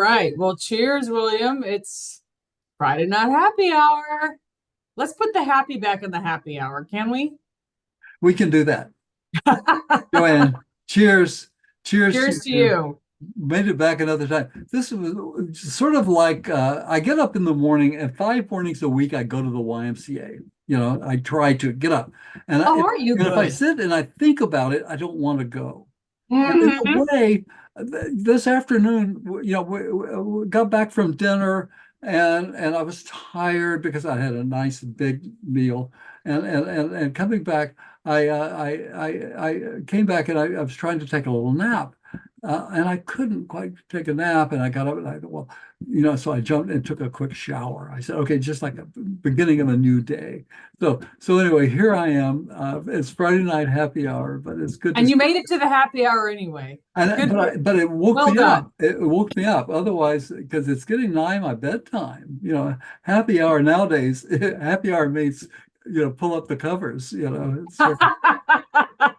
right. Well, cheers, William. It's Friday night happy hour. Let's put the happy back in the happy hour, can we? We can do that. Joann, cheers. Cheers to Cheers to you. you. Made it back another time. This was sort of like I get up in the morning, and 5 mornings a week I go to the YMCA. I try to get up. And, Oh, aren't you if I good? sit and I think about it, I don't want to go. And in a Mhm. way, this afternoon, we got back from dinner, and I was tired because I had a nice big meal. And coming back, I came back, and I was trying to take a little nap. And I couldn't quite take a nap. And I got up, and I thought, well, so I jumped and took a quick shower. I said, okay, just like a beginning of a new day. So anyway, here I am. It's Friday night happy hour, but it's good to And see. you made it to the happy hour anyway. And Good. but it woke Well me up. done. It woke me up. Otherwise, because it's getting nigh my bedtime. Happy hour nowadays. Happy hour means pull up the covers.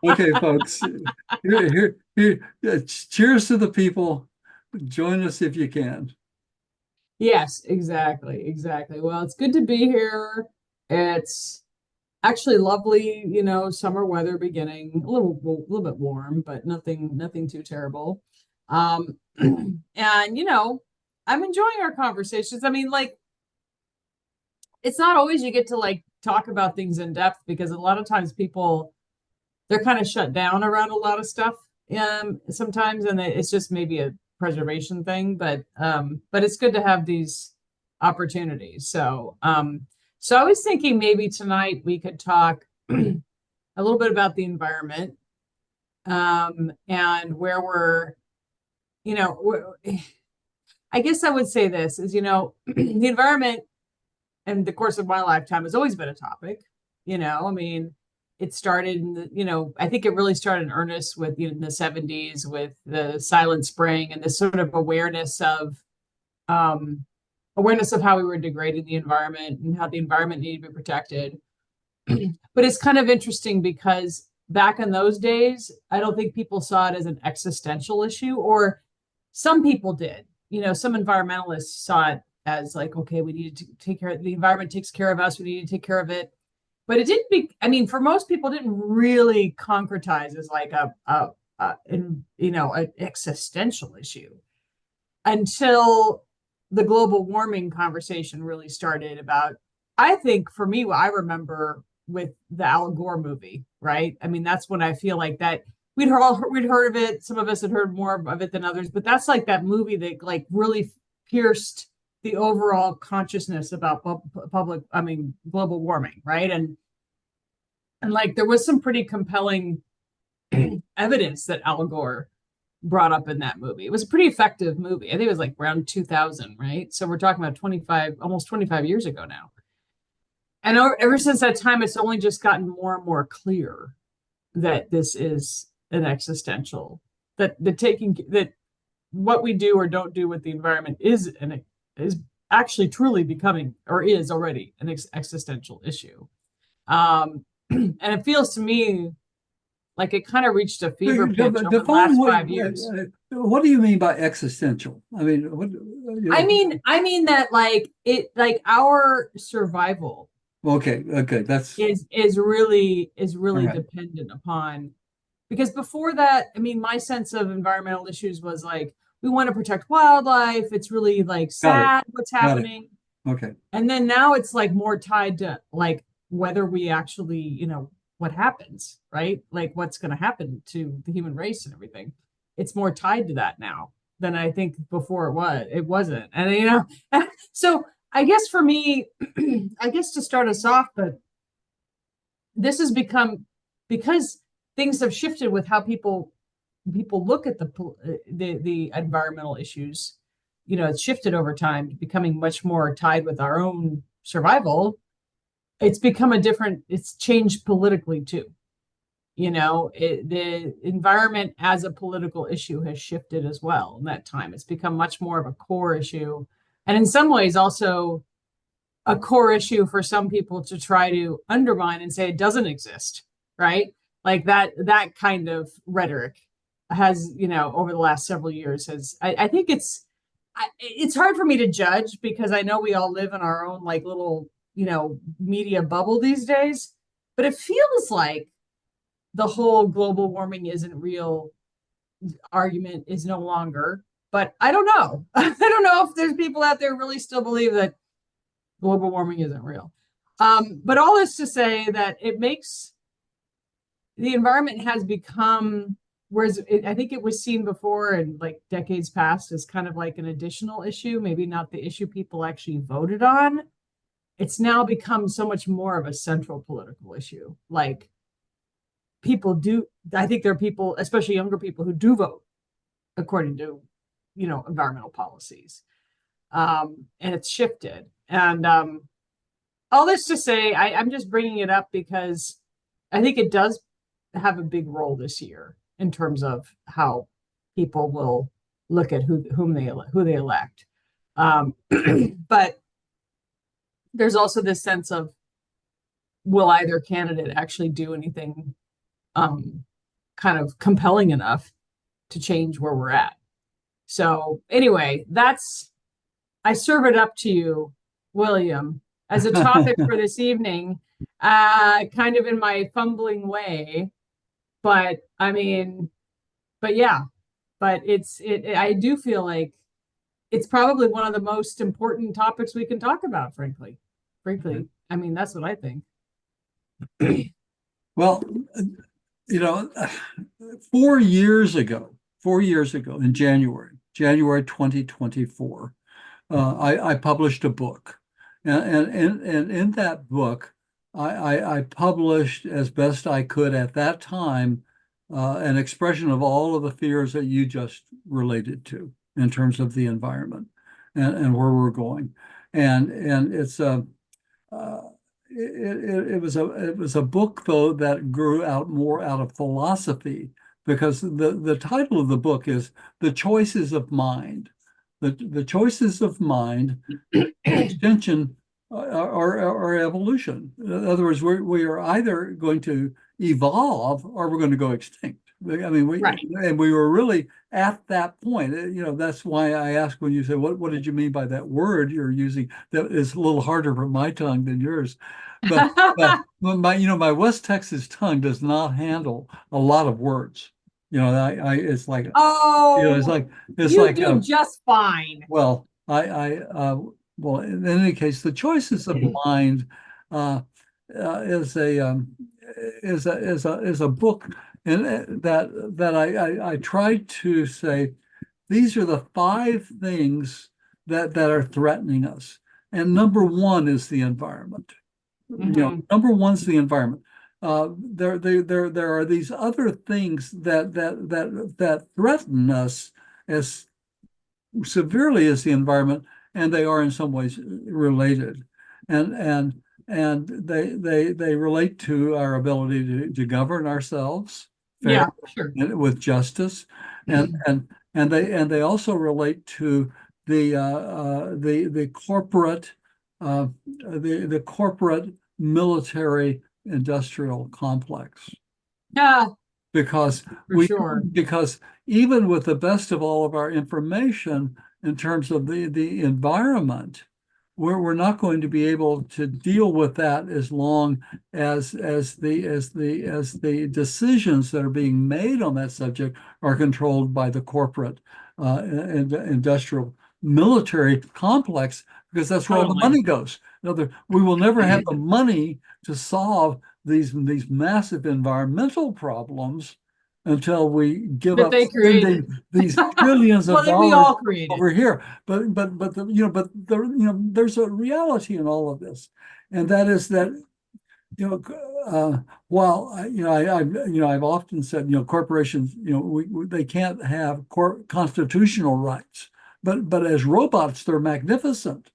Okay, folks. Cheers to the people. Join us if you can. Yes, exactly. Exactly. Well, it's good to be here. It's actually lovely, summer weather beginning. A little bit warm, but nothing too terrible. And I'm enjoying our conversations. I mean, like, it's not always you get to like talk about things in depth because a lot of times people they're kind of shut down around a lot of stuff sometimes, and it's just maybe a preservation thing, but it's good to have these opportunities. So I was thinking maybe tonight we could talk a little bit about the environment, and where you know I guess I would say this is, the environment in the course of my lifetime has always been a topic. I mean, it started in I think it really started in earnest with in the 70s with the Silent Spring and this sort of um, awareness of how we were degrading the environment and how the environment needed to be protected. But it's kind of interesting because back in those days, I don't think people saw it as an existential issue, or some people did. Some environmentalists saw it as like, okay, we need to take care of the environment, takes care of us, we need to take care of it. But it didn't I mean, for most people, it didn't really concretize as like an existential issue until the global warming conversation really started about, I think for me, what I remember with the Al Gore movie, right? I mean, that's when I feel like that we'd heard of it. Some of us had heard more of it than others, but that's like that movie that like really pierced the overall consciousness about global warming, right? And like there was some pretty compelling evidence that Al Gore brought up in that movie. It was a pretty effective movie. I think it was like around 2000, right? So we're talking about 25, almost 25 years ago now. And ever since that time, it's only just gotten more and more clear that this is an existential, that what we do or don't do with the environment is actually truly becoming or is already an existential issue. And it feels to me like it kind of reached a fever pitch over the Define last 5 years. what do you mean by existential? I mean, I mean that like our survival okay, that's all is really right. dependent upon, because before that, I mean, my sense of environmental issues was like we want to protect wildlife. It's really like Got it. sad what's Got it. happening. Okay. And then now it's like more tied to like whether we actually, what happens, right? Like what's going to happen to the human race and everything. It's more tied to that now than I think before it wasn't. And so I guess for me, I guess to start us off, but this has become, because things have shifted with how people look at the environmental issues. It's shifted over time, becoming much more tied with our own survival. It's changed politically too. The environment as a political issue has shifted as well in that time. It's become much more of a core issue, and in some ways also a core issue for some people to try to undermine and say it doesn't exist, right? Like that kind of rhetoric has, over the last several years, I think it's hard for me to judge because I know we all live in our own like little, media bubble these days. But it feels like the whole global warming isn't real argument is no longer. But I don't know. I don't know if there's people out there really still believe that global warming isn't real. But all this to say that it makes the environment has become, whereas I think it was seen before in like decades past as kind of like an additional issue, maybe not the issue people actually voted on. It's now become so much more of a central political issue. Like people do, I think there are people, especially younger people, who do vote according to, environmental policies. And it's shifted. And all this to say, I'm just bringing it up because I think it does have a big role this year in terms of how people will look at who they elect. But there's also this sense of, will either candidate actually do anything kind of compelling enough to change where we're at? So anyway, I serve it up to you, William, as a topic for this evening, kind of in my fumbling way. But I mean, but yeah, but I do feel like it's probably one of the most important topics we can talk about, frankly. Frankly, I mean, that's what I think. Well, you know, 4 years ago, 4 years ago in January 2024, I published a book. And in that book, I published as best I could at that time an expression of all of the fears that you just related to in terms of the environment and where we're going. And it's it was a book though that grew out more out of philosophy because the title of the book is The Choices of Mind. The choices of mind, extinction or evolution. In other words, we are either going to evolve or we're going to go extinct. I mean, Right. we were really at that point. That's why I asked when you said, what did you mean by that word you're using? That is a little harder for my tongue than yours. But my West Texas tongue does not handle a lot of words. It's like, it's Oh, like, you do just fine. well, well, in any case, the choices of mind uh, is a book, and that I tried to say these are the five things that are threatening us, and number one is the environment. Number one's the environment. There are these other things that threaten us as severely as the environment, and they are in some ways related, and they relate to our ability to govern ourselves fair Yeah, sure. and with justice, and they also relate to the corporate the corporate military industrial complex Yeah, because for sure. because even with the best of all of our information in terms of the environment, we're not going to be able to deal with that as long as the decisions that are being made on that subject are controlled by the corporate and industrial military complex, because that's where all the Totally. money goes. We will never have the money to solve these massive environmental problems until we give That up they spending created. these trillions Well, of that we dollars all created. over here. There's a reality in all of this, and that is that you know while I've often said corporations they can't have constitutional rights, but as robots they're magnificent.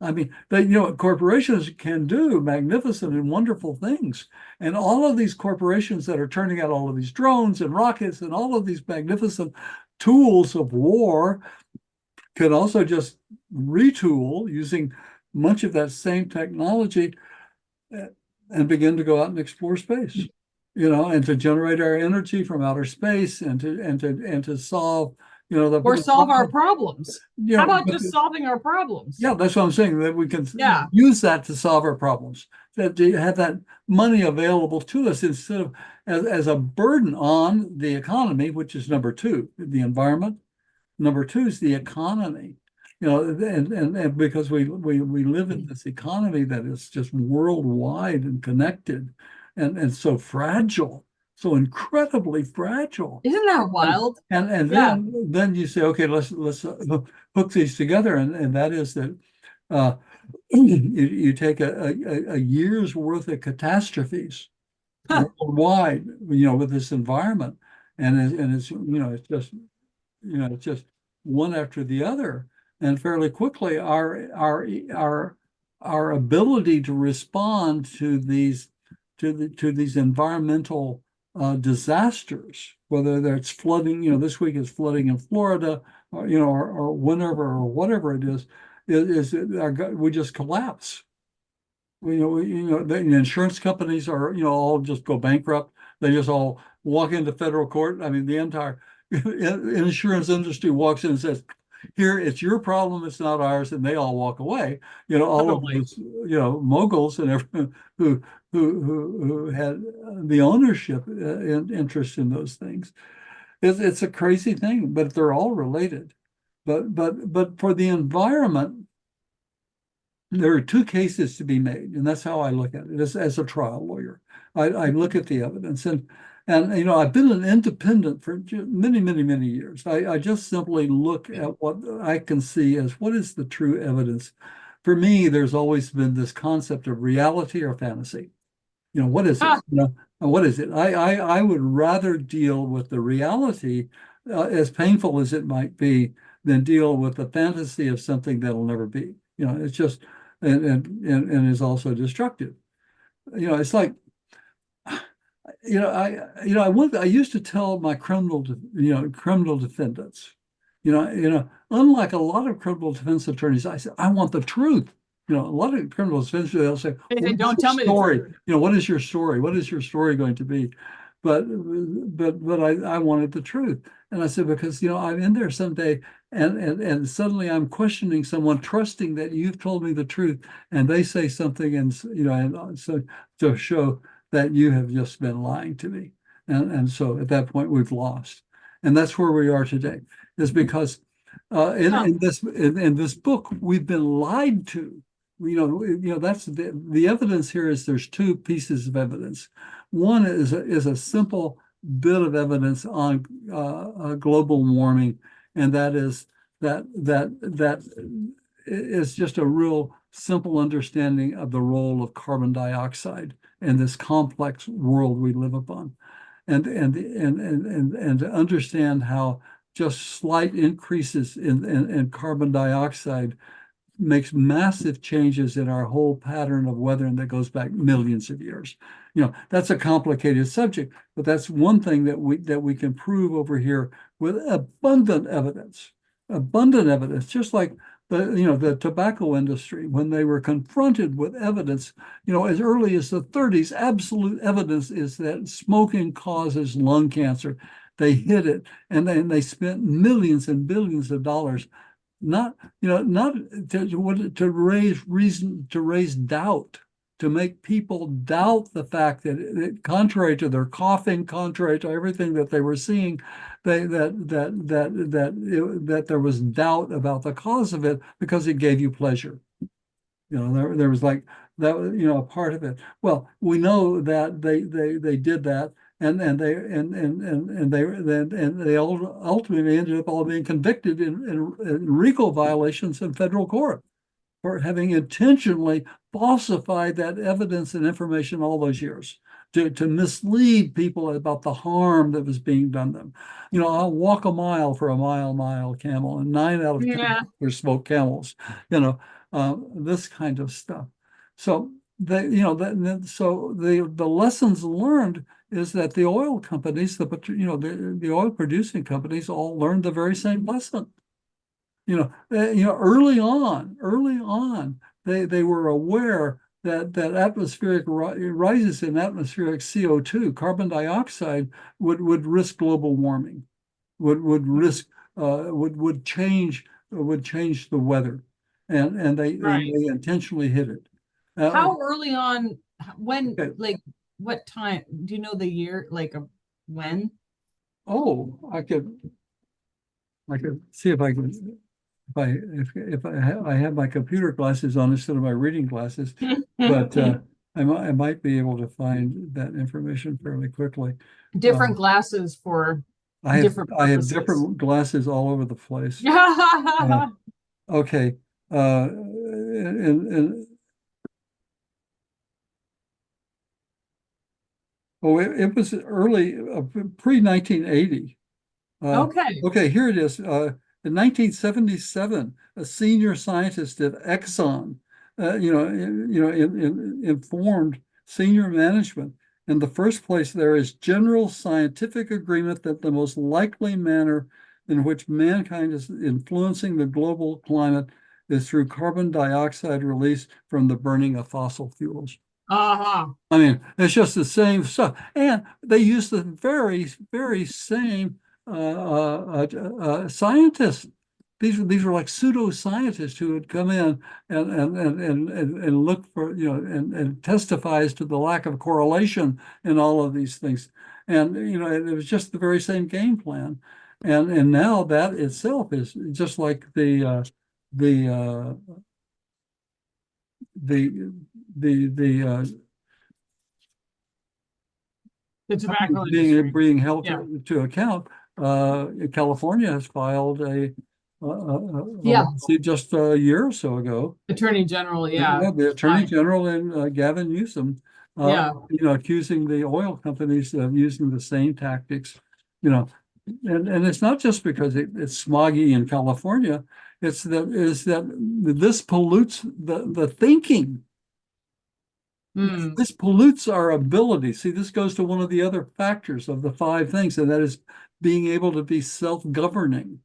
I mean, corporations can do magnificent and wonderful things. And all of these corporations that are turning out all of these drones and rockets and all of these magnificent tools of war can also just retool using much of that same technology and begin to go out and explore space, and to generate our energy from outer space and to solve Or the solve our problem, problems. How about just solving our problems? yeah, that's what I'm saying, that we can Yeah, use that to solve our problems, that you have that money available to us instead of as a burden on the economy, which is number two, the environment. Number two is the economy. And because we live in this economy that is just worldwide and connected and so fragile, so incredibly fragile. isn't that And wild? and Yeah, then you say, okay, let's hook these together, and that is that uh, you take a year's worth of catastrophes huh, worldwide, with this environment, and it's just one after the other, and fairly quickly our ability to respond to these environmental disasters, whether that's flooding, this week is flooding in Florida, or whenever or whatever it we just collapse. The insurance companies are, all just go bankrupt. They just all walk into federal court. I mean, the entire insurance industry walks in and says, "Here, it's your problem. It's not ours," and they all walk away. All of totally. those, moguls and everyone who had the ownership interest in those things. It's a crazy thing, but they're all related. But for the environment, there are two cases to be made, and that's how I look at it as a trial lawyer. I look at the evidence, and I've been an independent for many, many, many years. I just simply look at what I can see as what is the true evidence. For me, there's always been this concept of reality or fantasy. What is it? Ah, What is it? I would rather deal with the reality, as painful as it might be, than deal with the fantasy of something that'll never be. It's just and is also destructive. It's like, I used to tell my criminal defendants, unlike a lot of criminal defense attorneys, I said, I want the truth. A lot of criminal defense, they'll say, they "What say, is don't your tell me the story? truth. What is your story? What is your story going to be?" But I wanted the truth. And I said, because, I'm in there someday and suddenly I'm questioning someone, trusting that you've told me the truth, and they say something, and, so to show that you have just been lying to me. And so at that point, we've lost. And that's where we are today, is because Huh. in this book, we've been lied to. That's the evidence here is there's two pieces of evidence. One is a simple bit of evidence on global warming, and that is that is just a real simple understanding of the role of carbon dioxide in this complex world we live upon, and to understand how just slight increases in carbon dioxide makes massive changes in our whole pattern of weathering that goes back millions of years. That's a complicated subject, but that's one thing that we can prove over here with abundant evidence, just like the tobacco industry, when they were confronted with evidence, as early as the 30s, absolute evidence is that smoking causes lung cancer. They hid it, and then they spent millions and billions of dollars, not not to raise doubt, to make people doubt the fact that contrary to their coughing, contrary to everything that they were seeing, that there was doubt about the cause of it because it gave you pleasure. There was like that, a part of it. Well, we know that they did that, and they ultimately ended up all being convicted in RICO violations in federal court for having intentionally falsified that evidence and information all those years to mislead people about the harm that was being done them. I'll walk a mile for a mile camel, and 9 out of 10 Yeah. are smoked camels. This kind of stuff. So the lessons learned is that the oil companies, the oil producing companies, all learned the very same lesson. Early on, they were aware that atmospheric rises in atmospheric CO2, carbon dioxide, would risk global warming, would risk would change the weather, and Right. they intentionally hid it. Uh, How early on, when, okay. like, what time? Do you know the year, like, when? Oh, I could see if I can if I have my computer glasses on instead of my reading glasses, but I might be able to find that information fairly quickly. Different glasses for different I have purposes. different glasses all over the place. Uh, okay, and oh, it was early, pre 1980. Okay. Okay, here it is. In 1977, a senior scientist at Exxon, informed senior management. In the first place, there is general scientific agreement that the most likely manner in which mankind is influencing the global climate is through carbon dioxide release from the burning of fossil fuels. Uh-huh. I mean, it's just the same stuff. And they use the very same scientists. These were like pseudoscientists who had come in and look for, and testifies to the lack of correlation in all of these things. And, it was just the very same game plan. And now that itself is just like the the the The tobacco being industry. being held Yeah. to account. California has filed a Yeah. lawsuit just a year or so ago. Attorney General. Yeah. Yeah, the Attorney General and Gavin Newsom, Yeah. accusing the oil companies of using the same tactics, you know, and it's not just because it's smoggy in California. It's that this pollutes the thinking. Hmm. This pollutes our ability. See, this goes to one of the other factors of the five things, and that is being able to be self-governing.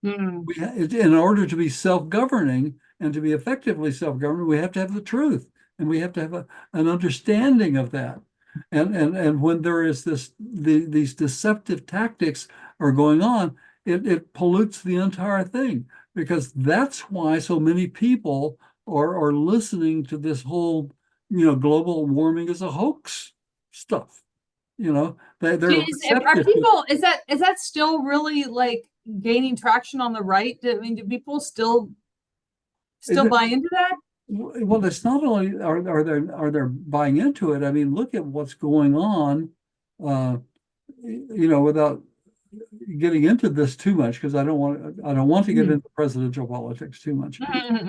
Hmm. In order to be self-governing and to be effectively self-governing, we have to have the truth, and we have to have an understanding of that. And when there is these deceptive tactics are going on, it pollutes the entire thing, because that's why so many people are listening to this whole, global warming is a hoax stuff. They're Are receptive to it. people, is that still really like gaining traction on the right? I mean, do people still buy into that? Well, it's not only are they buying into it. I mean, look at what's going on. Uh, without getting into this too much, because I don't want to get Hmm. into presidential politics too much.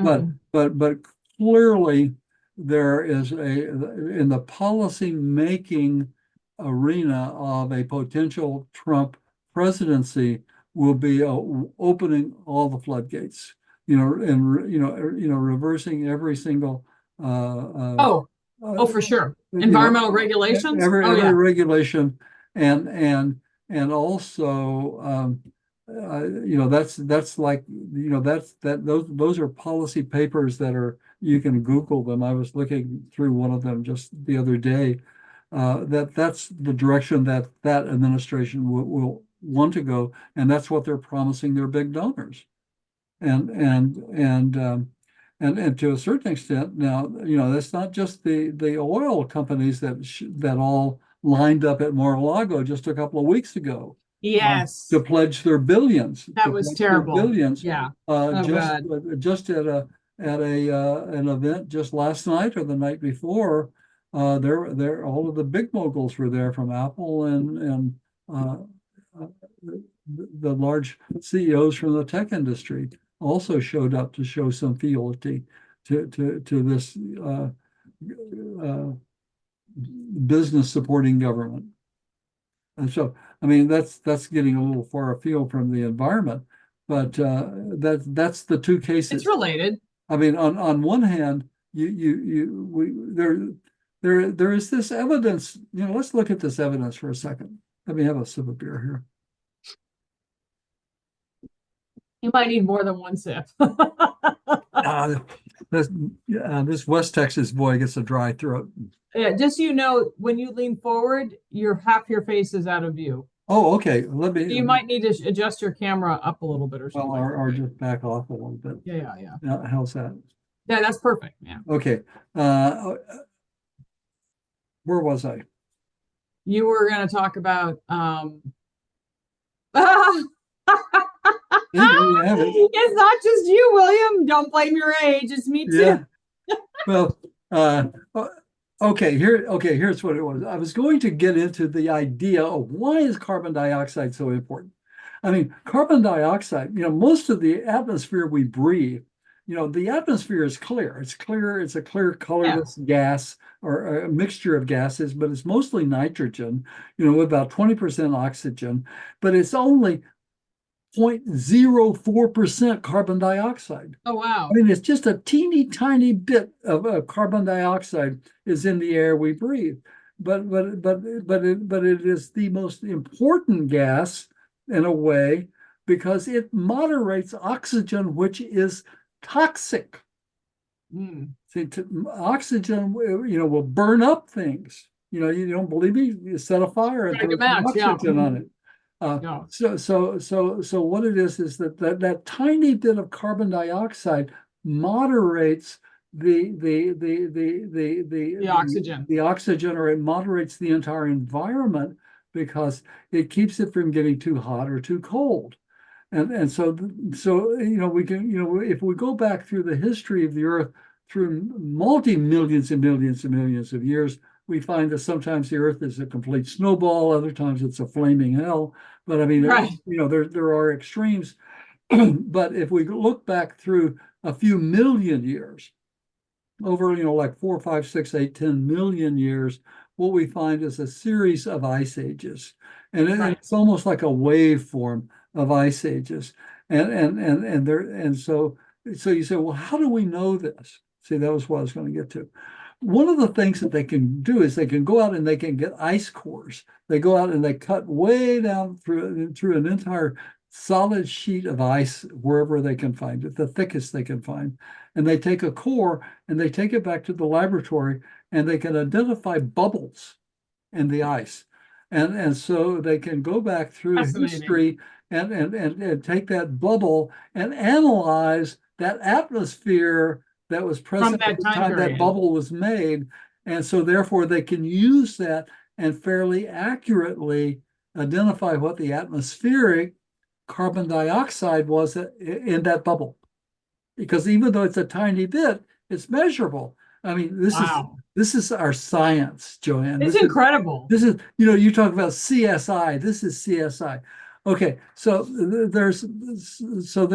But Hmm. but clearly there is in the policy making arena of a potential Trump presidency will be opening all the floodgates, and reversing every single Oh, uh, oh, for sure. you know, Environmental regulations? Oh, every yeah. regulation, and also, that's like, those are policy papers that are, you can Google them. I was looking through one of them just the other day. That's the direction that administration will want to go, and that's what they're promising their big donors. And and to a certain extent now, that's not just the oil companies that all lined up at Mar-a-Lago just a couple of weeks ago, to Yes. pledge their billions, That was terrible. Yeah. Oh, just God. at an event just last night or the night before. There all of the big moguls were there, from Apple and uh, uh, the large CEOs from the tech industry also showed up to show some fealty to this uh, business supporting government. And so, I mean, that's getting a little far afield from the environment, but that's the two It's cases. related. I mean, on one hand, there is this evidence. Let's look at this evidence for a second. Let me have a sip of beer here. You might need more than one sip. Uh, this West Texas boy gets a dry throat. Yeah, just so you know, when you lean forward, half your face is out of view. Oh, okay. Let me, You might need to adjust your camera up a little bit or well, something. or just back off a little bit. Yeah, yeah, yeah. How's that? Yeah, that's perfect. Yeah. Okay. Where was I? You were going to talk about Yeah, there you have it. it's not just you, William. Don't blame your age. It's me too. Yeah. Well, okay, here's what it was. I was going to get into the idea of why is carbon dioxide so important? I mean, carbon dioxide, most of the atmosphere we breathe, the atmosphere is clear. It's clear, it's a clear, Yeah. colorless gas or a mixture of gases, but it's mostly nitrogen, with about 20% oxygen, but it's only 0.04% carbon dioxide. Oh, I wow. mean, it's just a teeny tiny bit of carbon dioxide is in the air we breathe, but it is the most important gas in a way because it moderates oxygen, which is toxic. Mm. See, oxygen, will burn up things. You don't believe me? You set a fire and Strike throw a some match. Yeah. oxygen on it. Yeah. So what it is that tiny bit of carbon dioxide moderates The oxygen. the oxygen, or it moderates the entire environment because it keeps it from getting too hot or too cold. And so we can, if we go back through the history of the Earth through multi-millions and millions and millions of years, we find that sometimes the Earth is a complete snowball, other times it's a flaming hell. But I mean, Right. there are extremes. But if we look back through a few million years, over, like 4, 5, 6, 8, 10 million years, what we find is a series of ice ages. And Right. it's almost like a waveform of ice ages. And so you say, well, how do we know this? See, that was what I was going to get to. One of the things that they can do is they can go out and they can get ice cores. They go out and they cut way down through an entire solid sheet of ice wherever they can find it, the thickest they can find. And they take a core and they take it back to the laboratory and they can identify bubbles in the ice. And so they can go back through Fascinating. history and take that bubble and analyze that atmosphere that was From present at that the time time that period. bubble was made. And so therefore they can use that and fairly accurately identify what the atmospheric carbon dioxide was in that bubble. Because even though it's a tiny bit, it's measurable. I mean, Wow. this is our science, Joann. It's incredible. This is, you talk about CSI. This is CSI. Okay, so so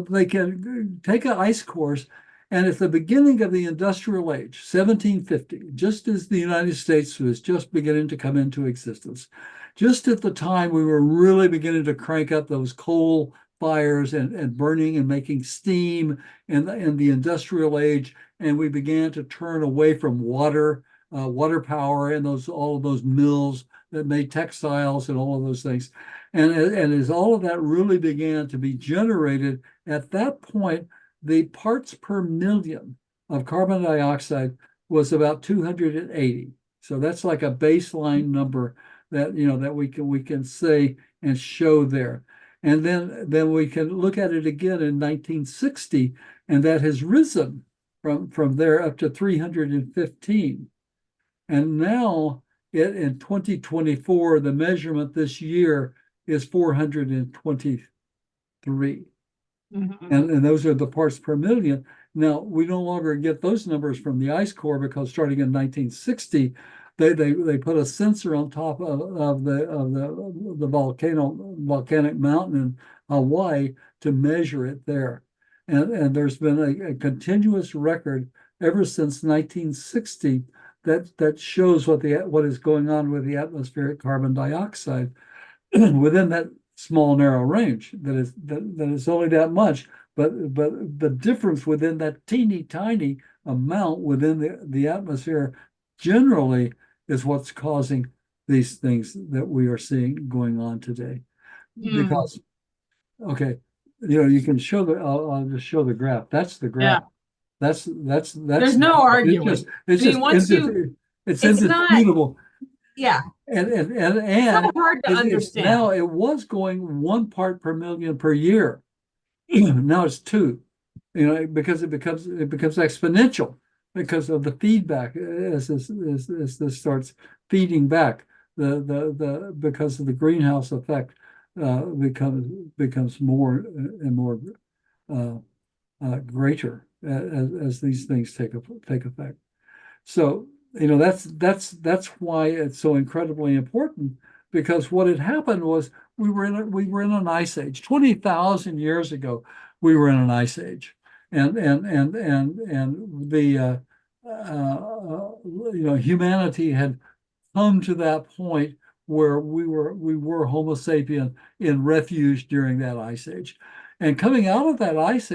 they can take an ice course, and at the beginning of the industrial age, 1750, just as the United States was just beginning to come into existence, just at the time we were really beginning to crank up those coal fires and burning and making steam in the industrial age, and we began to turn away from water power and all of those mills that made textiles and all of those things. And as all of that really began to be generated, at that point, the parts per million of carbon dioxide was about 280. So that's like a baseline number that that we can say and show there. And then we can look at it again in 1960, and that has risen from there up to 315. And now in 2024, the measurement this year is 423. Mhm. And those are the parts per million. Now, we no longer get those numbers from the ice core because starting in 1960, they put a sensor on top of the volcanic mountain in Hawaii to measure it there. And there's been a continuous record ever since 1960 that shows what is going on with the atmospheric carbon dioxide within that small narrow range that is only that much, but the difference within that teeny tiny amount within the atmosphere generally is what's causing these things that we are seeing going on today. Mm. Because okay, you can show I'll just show the graph. That's the graph. Yeah. That's There's no it's just arguing. it's I mean, just once you, it's it's not, indisputable. Yeah, it's And kind of hard to it's now understand. it was going 1 part per million per year. Now it's two, because it becomes exponential because of the feedback as this starts feeding back the because of the greenhouse effect becomes more and more uh, greater as these things take effect. So, that's why it's so incredibly important, because what had happened was we were in an ice age. 20,000 years ago, we were in an ice age. And the humanity had come to that point where we were Homo sapien in refuge during that ice age. And coming out of that ice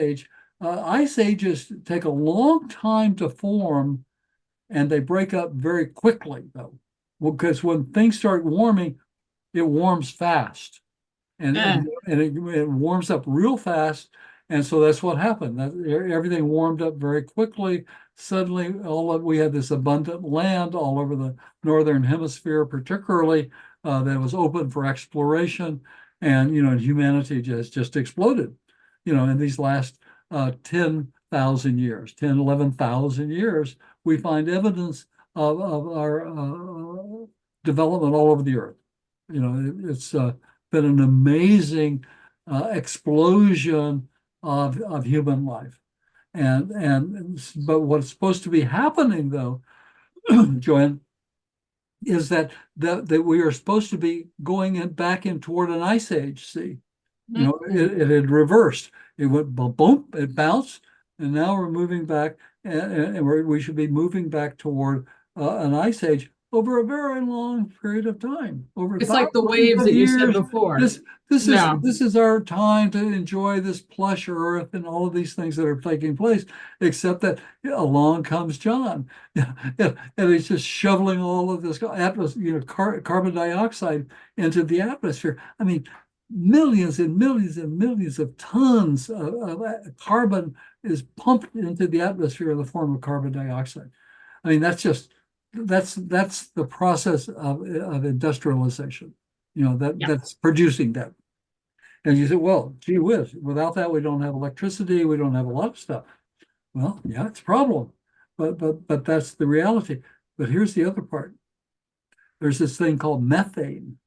ages take a long time to form, and they break up very quickly, though, because when things start warming, it warms fast, and Eh, and, and it warms up real fast. And so that's what happened. Everything warmed up very quickly. Suddenly, we had this abundant land all over the northern hemisphere, particularly, that was open for exploration, and humanity just exploded. In these last 10,000 years, 10, 11,000 years, we find evidence of our development all over the earth. It's been an amazing explosion of human life. But what's supposed to be happening, though, Joanne, is that we are supposed to be going back in toward an ice age. See, mm, it had reversed. It went boom, it bounced, and now we're moving back, and we should be moving back toward an ice age over a very long period of time, over it's like the thousands waves of that you said years. before. This this is No, this is our time to enjoy this plush earth and all of these things that are taking place. Except that along comes John, and he's just shoveling all of this carbon dioxide into the atmosphere. I mean, millions and millions and millions of tons of carbon is pumped into the atmosphere in the form of carbon dioxide. I mean, that's the process of industrialization. yeah, That's producing that. And you say, well, gee whiz, without that, we don't have electricity, we don't have a lot of stuff. Well, yeah, it's a problem, but that's the reality. But here's the other part. There's this thing called methane.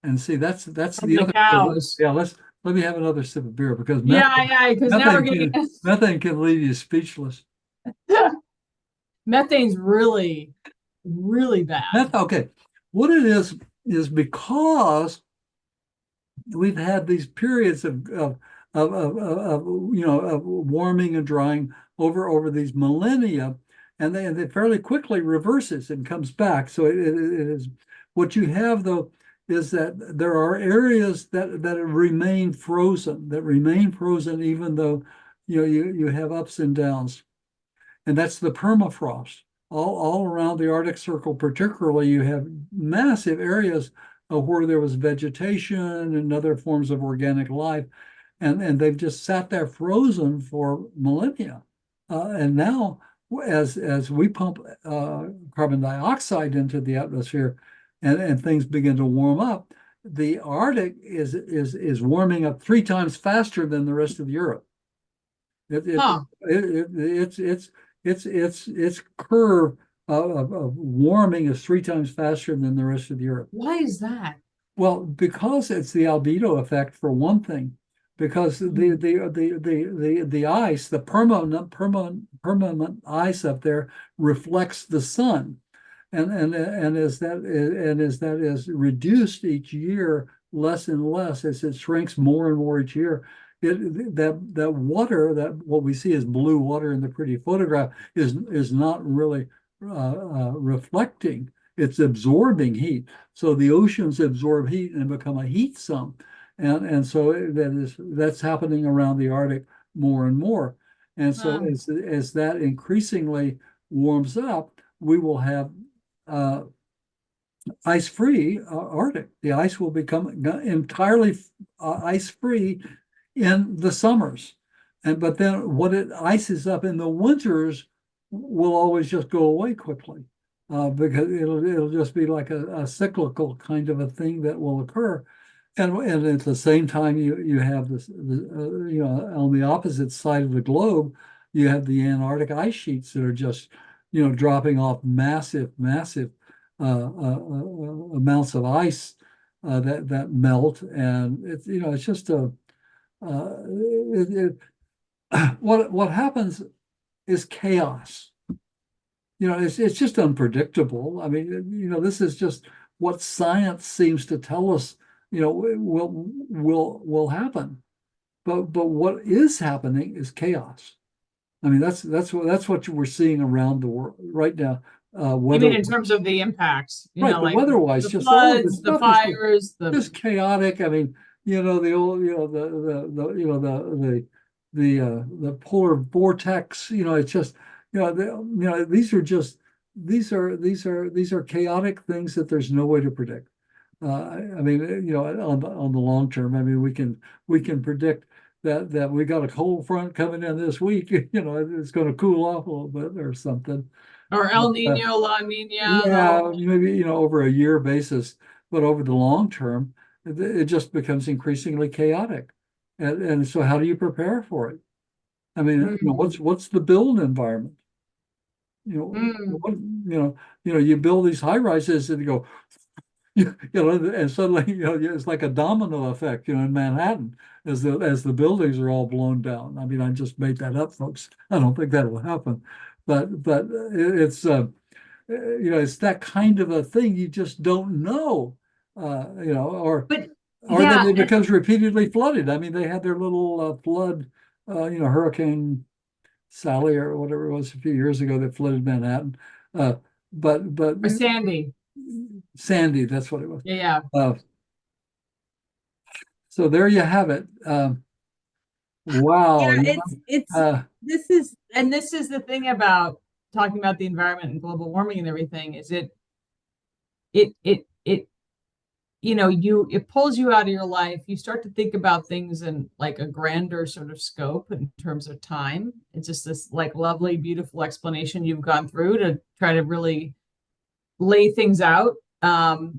And see, that's from the the other. cows. Yeah, let me have another sip of beer, because Yeah, yeah, because now we're methane getting can methane can leave you speechless. methane's really, really bad. Okay, what it is because we've had these periods of warming and drying over these millennia, and they fairly quickly reverses and comes back. So it is what you have, though, is that there are areas that remain frozen, even though you have ups and downs, and that's the permafrost. All around the Arctic Circle, particularly, you have massive areas where there was vegetation and other forms of organic life, and they've just sat there frozen for millennia. And now, as we pump carbon dioxide into the atmosphere, and things begin to warm up, the Arctic is warming up 3 times faster than the rest of Europe. It, it, Huh. its curve of warming is 3 times faster than the rest of Europe. Why is that? Well, because it's the albedo effect, for one thing, because Mm. the ice, the permanent ice up there, reflects the sun, and as that is reduced each year, less and less, as it shrinks more and more each year, that water, that what we see as blue water in the pretty photograph, is not really reflecting. It's absorbing heat. So the oceans absorb heat and become a heat sump, and so that's happening around the Arctic more and more. And so Huh. as that increasingly warms up, we will have uh, ice-free Arctic. The ice will become entirely ice-free in the summers, but then what it ices up in the winters will always just go away quickly. because it'll just be like a cyclical kind of a thing that will occur. And at the same time, you have this, on the opposite side of the globe, you have the Antarctic ice sheets that are just, dropping off massive, massive amounts of ice that melt, and it's just it, what happens is chaos. It's just unpredictable. I mean, this is just what science seems to tell us, will happen. But what is happening is chaos. I mean, that's what we're seeing around the world right now. You mean Weather, in terms of the impacts, right? The like weather-wise, the just all of this floods, the stuff is fires, the just chaotic. I mean, the old, the polar vortex. It's just, these are chaotic things that there's no way to predict. I mean, on the long term, I mean, we can predict that we got a cold front coming in this week. It's going to cool off a little bit or something. or El Nino, La Nina, the Yeah, whole thing. maybe, over a year basis, but over the long term, it just becomes increasingly chaotic. And so how do you prepare for it? I mean, Mm, what's the build environment? mm. You build these high rises and you go, and suddenly, it's like a domino effect, in Manhattan as the buildings are all blown down. I mean, I just made that up, folks. I don't think that will happen, but it's that kind of a thing you just don't know, But or then yeah, it becomes repeatedly flooded. I mean, they had their little flood, Hurricane Sally or whatever it was a few years ago that flooded Manhattan. Uh, but or Sandy. Sandy, that's what it was. Yeah, yeah. Uh, so there you have it. Wow, Yeah, it's uh, this is the thing about talking about the environment and global warming and everything, is it it pulls you out of your life. You start to think about things in like a grander sort of scope in terms of time. It's just this like lovely, beautiful explanation you've gone through to try to really lay things out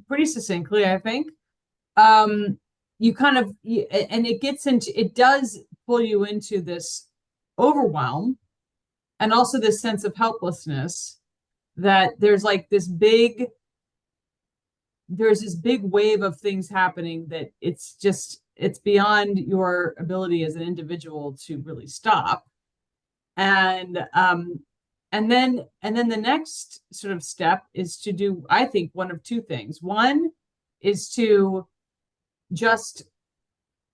pretty succinctly, I think. Um, you kind of and it does pull you into this overwhelm and also this sense of helplessness, that there's this big wave of things happening that it's beyond your ability as an individual to really stop. And um and then and then the next sort of step is to do, I think, one of two things. One is to just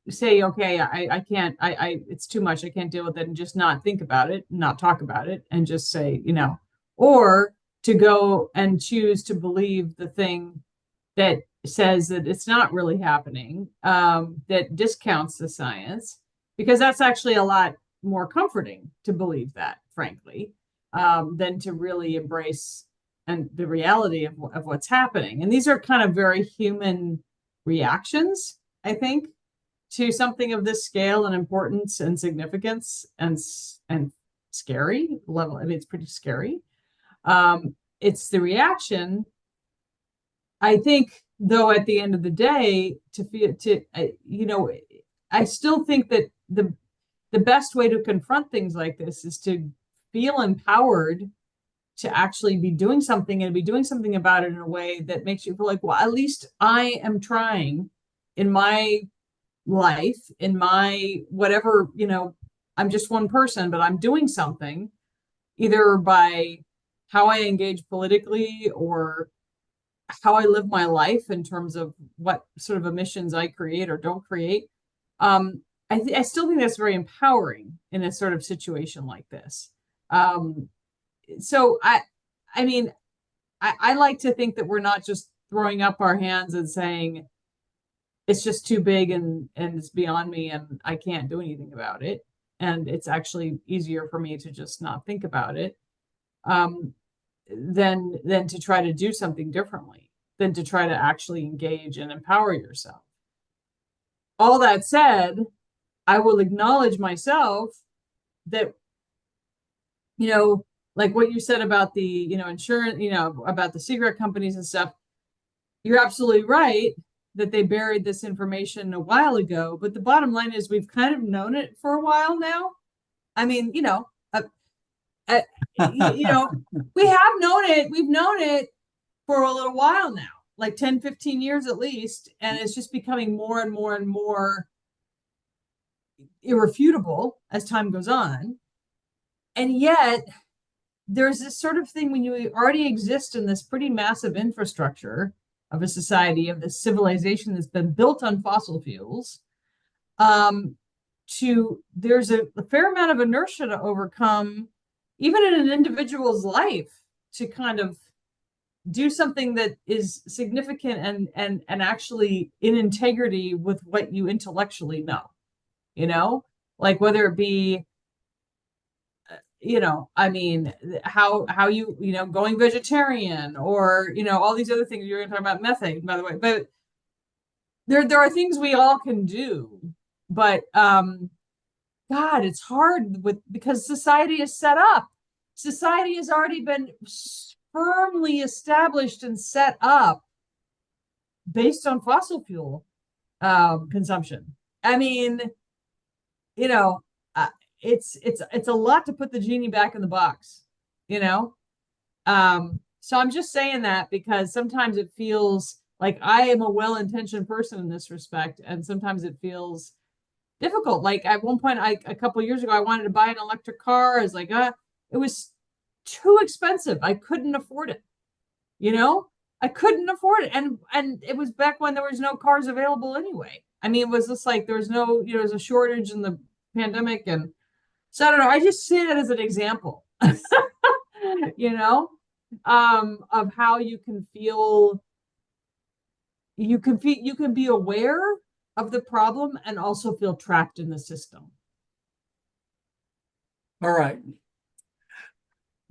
say, okay, I can't, it's too much, I can't deal with it, and just not think about it, not talk about it, and just say, or to go and choose to believe the thing that says that it's not really happening, that discounts the science, because that's actually a lot more comforting to believe that, frankly, than to really embrace and the reality of what's happening. And these are kind of very human reactions, I think, to something of this scale and importance and significance and scary level. I mean, it's pretty scary. It's the reaction, I think, though, at the end of the day, to feel to I still think that the best way to confront things like this is to feel empowered to actually be doing something, and be doing something about it in a way that makes you feel like, well, at least I am trying in my life, in my whatever, I'm just one person, but I'm doing something, either by how I engage politically or how I live my life in terms of what sort of emissions I create or don't create. I still think that's very empowering in a sort of situation like this. Um, so I mean, I like to think that we're not just throwing up our hands and saying it's just too big and it's beyond me and I can't do anything about it. And it's actually easier for me to just not think about it, um, than to try to do something differently, than to try to actually engage and empower yourself. All that said, I will acknowledge myself that, you know, like what you said about the, insurance, about the cigarette companies and stuff. You're absolutely right that they buried this information a while ago, but the bottom line is we've kind of known it for a while now. I mean, uh, you know, we have known it. We've known it for a little while now, like 10, 15 years at least. And it's just becoming more and more and more irrefutable as time goes on. And yet, there's this sort of thing when you already exist in this pretty massive infrastructure of a society, of this civilization that's been built on fossil fuels. There's a fair amount of inertia to overcome, even in an individual's life, to kind of do something that is significant and actually in integrity with what you intellectually know, like whether it be, I mean, how going vegetarian, or, all these other things. You're going to talk about methane, by the way, but there are things we all can do, but God, it's hard because society is set up. Society has already been firmly established and set up based on fossil fuel consumption. I mean, you know, uh, it's a lot to put the genie back in the box, you know. So I'm just saying that because sometimes it feels like I am a well-intentioned person in this respect, and sometimes it feels difficult. Like at one point, a couple of years ago, I wanted to buy an electric car. I was like, it was too expensive. I couldn't afford it. You know, I couldn't afford it, and it was back when there was no cars available anyway. I mean, it was just like there was no, there was a shortage in the pandemic, and so I don't know. I just see it as an example, you know, of how you can feel. You can be aware of the problem and also feel trapped in the system. All right.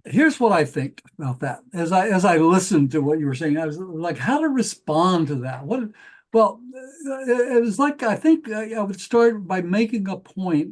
Here's what I think about that. As I listened to what you were saying, I was like, how to respond to that? Well, it was like I think I would start by making a point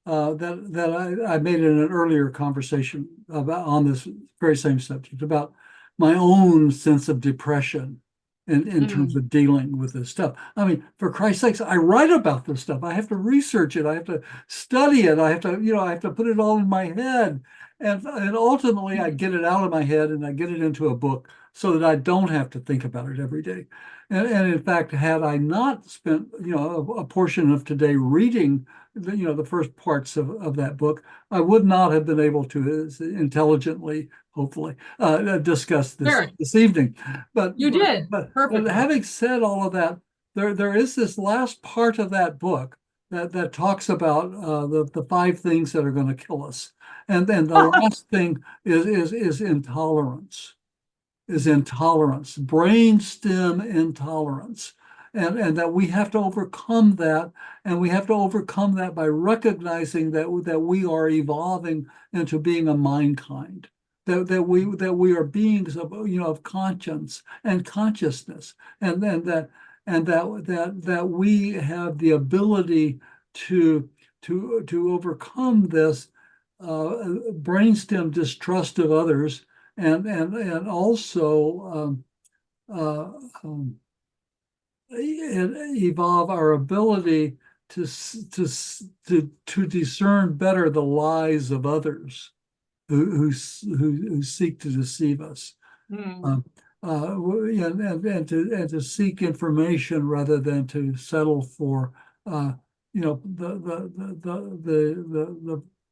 that I made in an earlier conversation about on this very same subject about my own sense of depression in terms Mm. of dealing with this stuff. I mean, for Christ's sakes, I write about this stuff. I have to research it. I have to study it. I have to, I have to put it all in my head. And ultimately I get it out of my head and I get it into a book so that I don't have to think about it every day. And in fact, had I not spent, a portion of today reading the first parts of that book, I would not have been able to intelligently, hopefully, discuss Sure, this evening. But you but did but perfectly. having said all of that, there is this last part of that book that talks about the five things that are going to kill us, and then the last thing is intolerance, brainstem intolerance. And that we have to overcome that, and we have to overcome that by recognizing that we are evolving into being a mind kind, that we are beings of conscience and consciousness, and then that we have the ability to overcome this brainstem distrust of others, and also uh, um, evolve our ability to discern better the lies of others who seek to deceive us. Mm. Um, and to seek information rather than to settle for the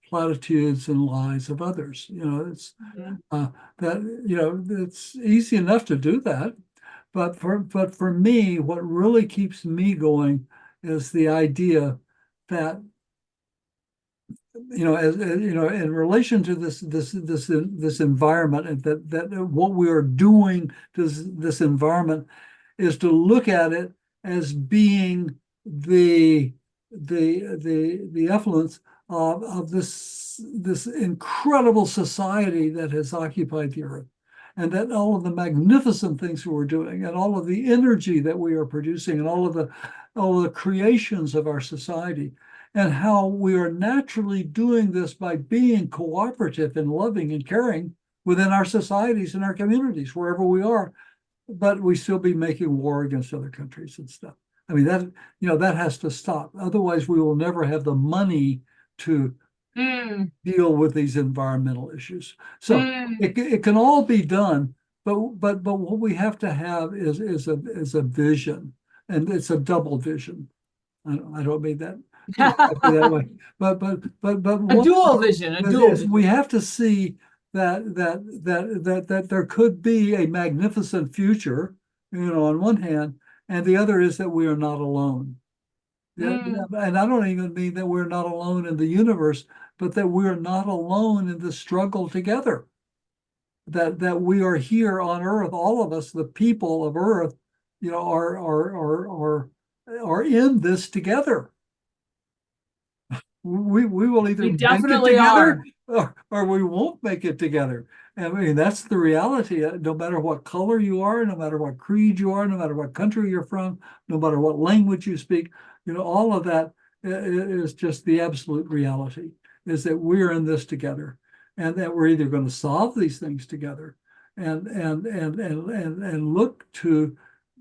platitudes and lies of others. Mhm. Uh, it's easy enough to do that, but for me, what really keeps me going is the idea that in relation to this environment, and that what we are doing to this environment is to look at it as being the effluence of this incredible society that has occupied the earth, and that all of the magnificent things that we're doing, and all of the energy that we are producing, and all of the creations of our society and how we are naturally doing this by being cooperative and loving and caring within our societies and our communities, wherever we are, but we still be making war against other countries and stuff. I mean, that, that has to stop. Otherwise, we will never have the money to Mm, deal with these environmental issues. So mm. it can all be done, but what we have to have is a vision, and it's a double vision. I don't mean that exactly that way, but A one dual vision, a dual is we vision. have to see that there could be a magnificent future, on one hand, and the other is that we are not alone. Yeah, Mm. and I don't even mean that we're not alone in the universe, but that we're not alone in the struggle together. That we are here on Earth, all of us, the people of Earth, are in this together. We will either We make it definitely together, are. or we won't make it together. I mean, that's the reality. No matter what color you are, no matter what creed you are, no matter what country you're from, no matter what language you speak, all of that is just the absolute reality, is that we're in this together, and that we're either going to solve these things together and look to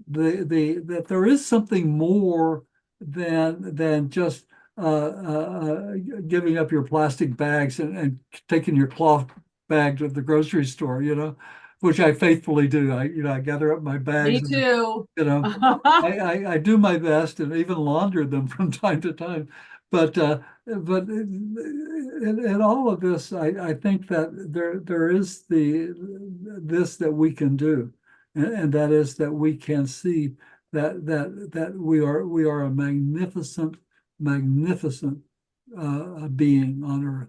that there is something more than just giving up your plastic bags and taking your cloth bag to the grocery store, which I faithfully do. I gather up my Me bags and, too. you know, I do my best and even launder them from time to time. But in all of this, I think that there is this that we can do, and that is that we can see that we are a magnificent being on earth,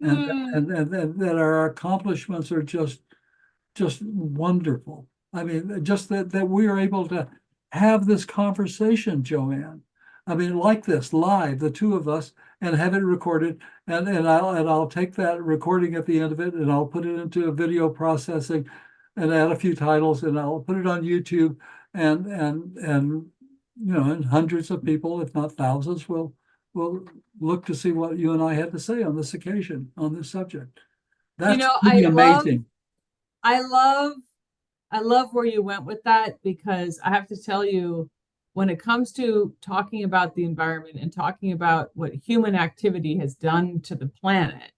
and Mm. and that our accomplishments are just wonderful. I mean, just that we are able to have this conversation, Joann. I mean, like this, live, the two of us, and have it recorded, and I'll take that recording at the end of it, and I'll put it into a video processing, and add a few titles, and I'll put it on YouTube, and and hundreds of people, if not thousands, will look to see what you and I had to say on this occasion, on this subject. You That's know, pretty amazing. I love, I love where you went with that, because I have to tell you, when it comes to talking about the environment and talking about what human activity has done to the planet,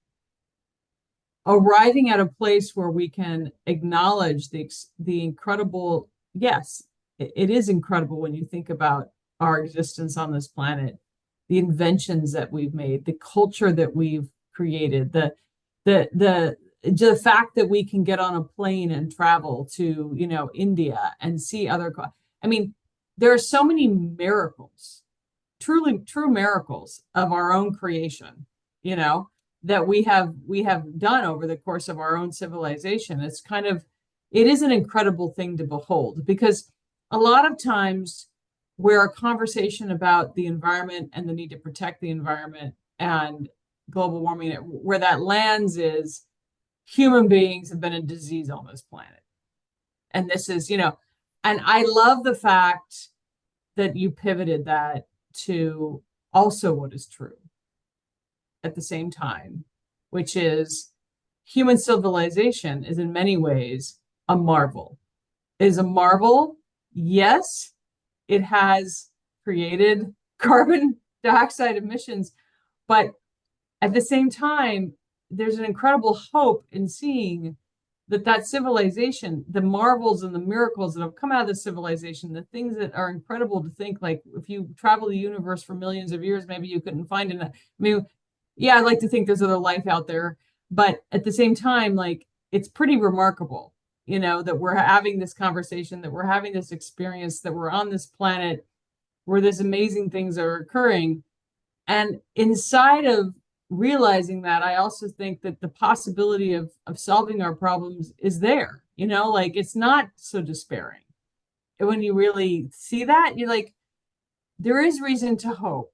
arriving at a place where we can acknowledge the incredible, yes, it is incredible when you think about our existence on this planet, the inventions that we've made, the culture that we've created, the fact that we can get on a plane and travel to, India and see other, I mean, there are so many miracles, truly true miracles of our own creation, you know, that we have done over the course of our own civilization. It is an incredible thing to behold, because a lot of times where a conversation about the environment and the need to protect the environment and global warming, where that lands is human beings have been a disease on this planet. And this is, and I love the fact that you pivoted that to also what is true at the same time, which is human civilization is in many ways a marvel. It is a marvel. Yes, it has created carbon dioxide emissions, but at the same time, there's an incredible hope in seeing that civilization, the marvels and the miracles that have come out of this civilization, the things that are incredible to think, like if you travel the universe for millions of years, maybe you couldn't find it. I mean, yeah, I'd like to think there's other life out there, but at the same time, like it's pretty remarkable, that we're having this conversation, that we're having this experience, that we're on this planet where these amazing things are occurring. And inside of realizing that, I also think that the possibility of solving our problems is there, like it's not so despairing. And when you really see that, you're like, there is reason to hope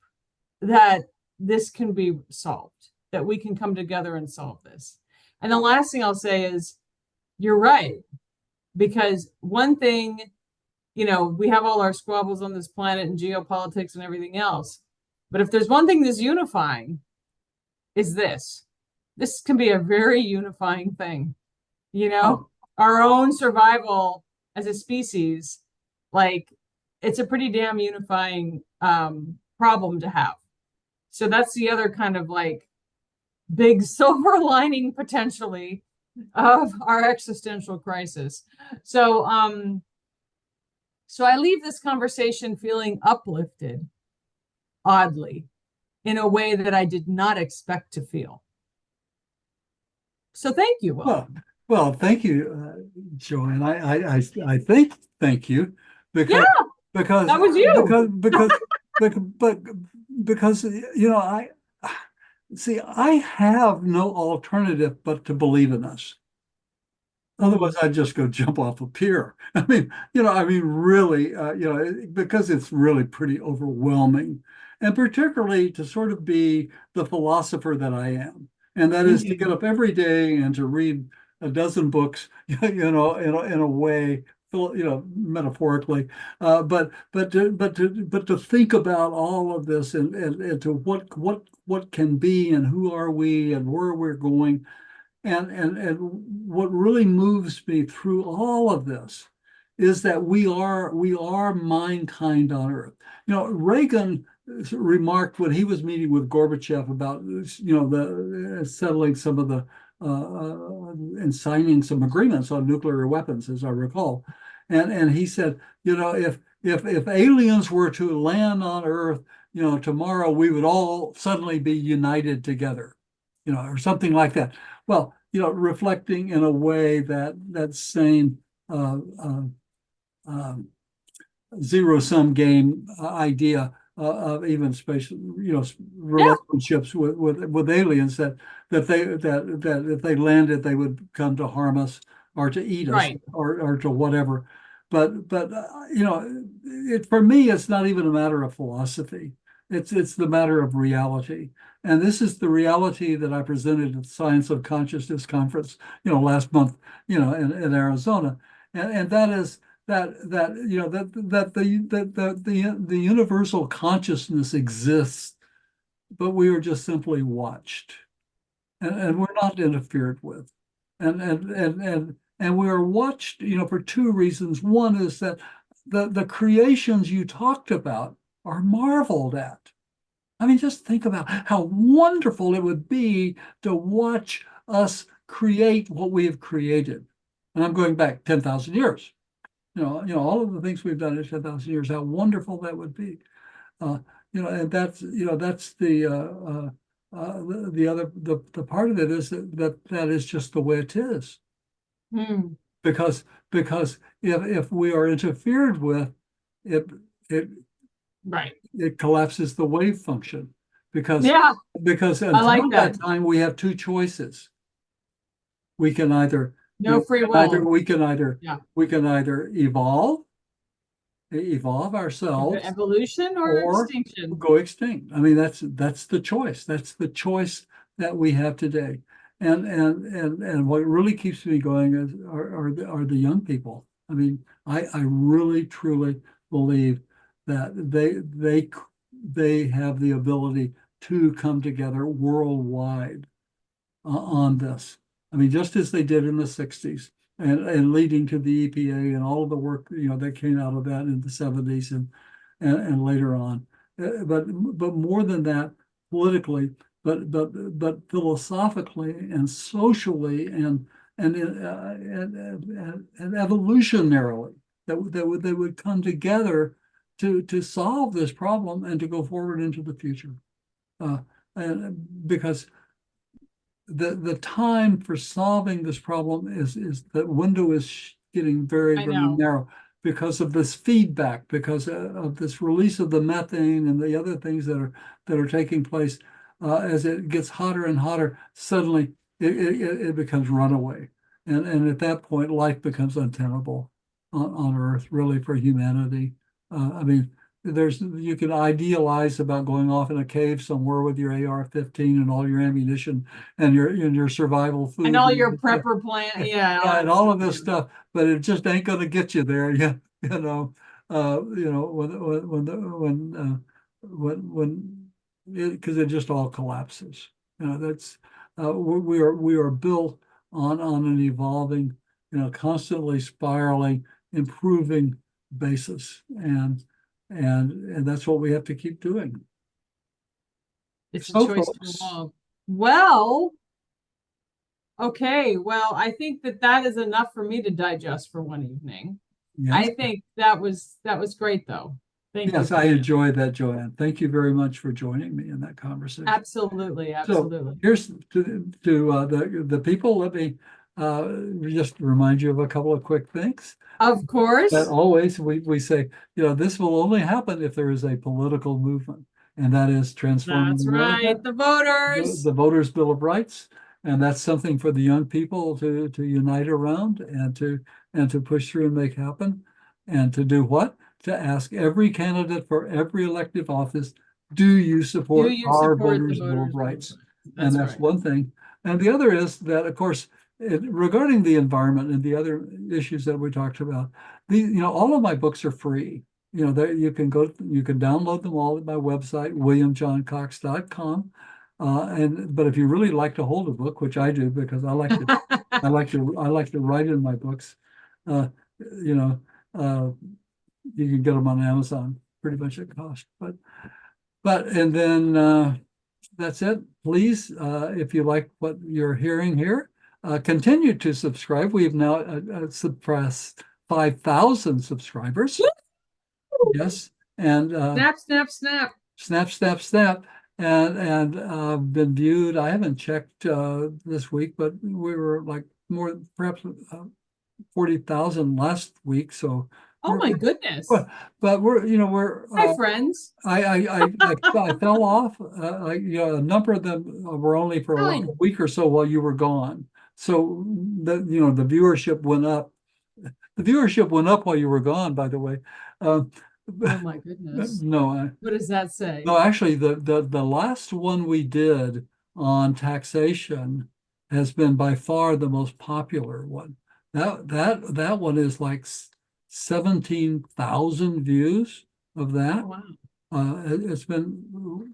that this can be solved, that we can come together and solve this. And the last thing I'll say is, you're right, because one thing, we have all our squabbles on this planet and geopolitics and everything else. But if there's one thing that's unifying, is this. This can be a very unifying thing, you know, Oh, our own survival as a species, like it's a pretty damn unifying problem to have. So that's the other kind of like big silver lining potentially of our existential crisis. So so I leave this conversation feeling uplifted, oddly, in a way that I did not expect to feel. So thank you, well, William. well, thank you, Joanne. I think thank you Yeah, because because that was you. because because but because I see I have no alternative but to believe in us. Otherwise, Mm, I'd just go jump off a pier. I mean, really, because it's really pretty overwhelming, and particularly to sort of be the philosopher that I am, and that is to get mhm. up every day and to read a dozen books, in a way, metaphorically, but to think about all of this and to what can be and who are we and where we're going and what really moves me through all of this is that we are mankind on Earth. Reagan remarked when he was meeting with Gorbachev about the settling some of the and signing some agreements on nuclear weapons, as I recall, and he said, if aliens were to land on Earth, tomorrow we would all suddenly be united together, or something like that. Well, reflecting in a way that same um, zero-sum game idea of even spatial, Yeah, relationships with aliens that if they landed, they would come to harm us or to eat us right. or to whatever. But for me, it's not even a matter of philosophy. It's the matter of reality. And this is the reality that I presented at the Science of Consciousness conference, last month, in Arizona. And that is that the universal consciousness exists, but we are just simply watched, and we're not interfered with, and we are watched, for two reasons. One is that the creations you talked about are marveled at. I mean, just think about how wonderful it would be to watch us create what we have created. And I'm going back 10,000 years. All of the things we've done in 10,000 years, how wonderful that would be. Uh, and that's the other, the part of it is that is just the way it is. Hmm. Because, because if we are interfered with, it, it, Right. it collapses the wave function. Because, Yeah, because I like until that. that time, we have two choices. We can either, No free will. Yeah. we can either evolve ourselves Evolution or or extinction. go extinct. I mean, that's the choice. That's the choice that we have today. And what really keeps me going are the young people. I mean, I really truly believe that they have the ability to come together worldwide on this. I mean, just as they did in the 60s and leading to the EPA and all of the work, that came out of that in the 70s and later on. But more than that, politically, but philosophically and socially and evolutionarily, they would come together to solve this problem and to go forward into the future. Uh, and because the time for solving this problem is the window is getting very, I very know. narrow because of this feedback, because of this release of the methane and the other things that are taking place. As it gets hotter and hotter, suddenly it becomes runaway, and at that point, life becomes untenable on Earth, really, for humanity. I mean, you can idealize about going off in a cave somewhere with your AR-15 and all your ammunition and your survival And food all and your prepper plan. Yeah, all yeah, that and all stuff. of this stuff, but it just ain't going to get you there. When when because it just all collapses. That's we are built on an evolving, constantly spiraling, improving basis, and that's what we have to keep doing. It's a So, choice to folks, evolve. Well, okay. Well, I think that is enough for me to digest for one evening. yes, I think that was great though. Thank you yes, for I that. enjoyed that, Joann. Thank you very much for joining me in that conversation. Absolutely, So absolutely. here's to the people. Let me just remind you of a couple of quick things. Of That course. always we say, this will only happen if there is a political movement, and that is transforming That's America, right. The voters. the Voters' Bill of Rights, and that's something for the young people to unite around and to push through and make happen, and to do what? To ask every candidate for every elective office, do you Do support you our support the Voters' Bill of voters' bill of Rights? rights? And That's that's right. one thing. And the other is that, of course, regarding the environment and the other issues that we talked about, all of my books are free. You can download them all at my website, williamjohncox.com. But if you really like to hold a book, which I do because I like to write in my books, uh, you know, uh, you can get them on Amazon pretty much at cost. And then that's it. Please, if you like what you're hearing here, continue to subscribe. We've now surpassed 5,000 subscribers. Yes, and Snap, snap, snap. snap, snap, snap, and been viewed. I haven't checked this week, but we were like more perhaps 40,000 last week. So Oh we're, my goodness. but we're Hi, friends. I fell off. A number of them were only for Hi. a week or so while you were gone. So the viewership went up. The viewership went up while you were gone, by the way. Uh, Oh my goodness. no, What does that say? no, actually, the last one we did on taxation has been by far the most popular one. That one is like 17,000 views of Oh that. wow. It's been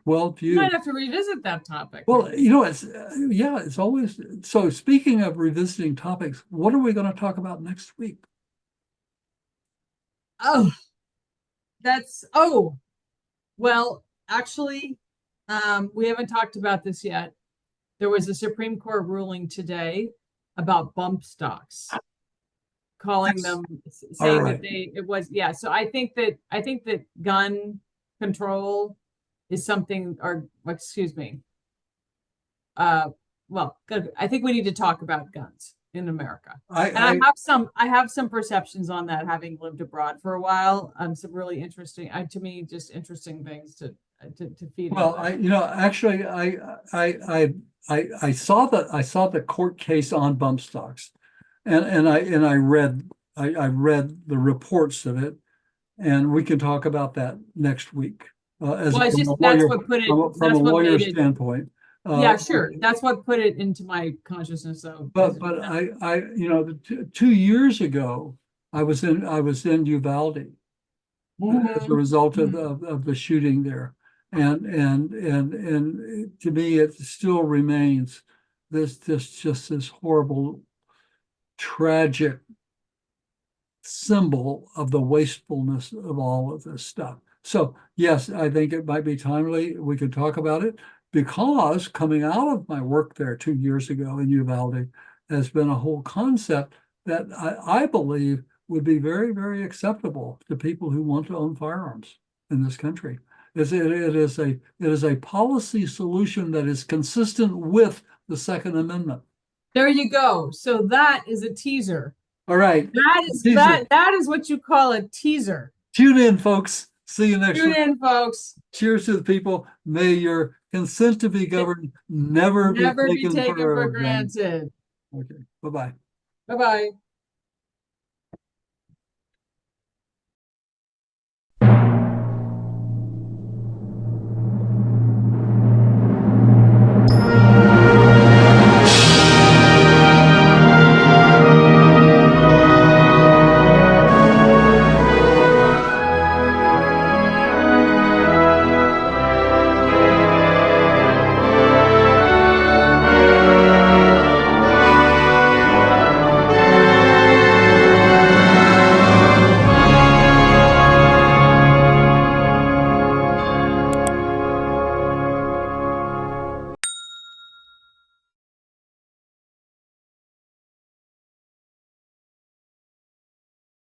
well We might viewed. have to revisit that topic. Well, it's yeah, it's always so. Speaking of revisiting topics, what are we going to talk about next week? Oh, well, actually, we haven't talked about this yet. There was a Supreme Court ruling today about bump stocks, calling Yes. them All saying that right. it was, yeah. So I think that gun control is something, or excuse me, uh well, I think we need to talk about guns in America. And I I have some perceptions on that, having lived abroad for a while. Some really interesting, to me, just interesting things to feed Well, into. actually, I saw the court case on bump stocks, and I read the reports of it, and we can talk about that next week, as Well, it's from just a lawyer from a that's what lawyer made it. standpoint. Yeah, sure. That's what put it into my consciousness of as But I 2 years ago, I was in Uvalde as a Mhm. result of, Mhm. of the shooting there. And to me, it still remains this horrible, tragic symbol of the wastefulness of all of this stuff. So yes, I think it might be timely. We could talk about it because coming out of my work there 2 years ago in Uvalde has been a whole concept that I believe would be very, very acceptable to people who want to own firearms in this country. It is a policy solution that is consistent with the Second Amendment. There you go. So that is a teaser. All right, That is teaser. that is what you call a teaser. Tune in, folks. See you next Tune week. in, folks. Cheers to the people. May your consent to be governed never be Never be taken taken for for granted. granted. Okay, bye-bye. Bye bye.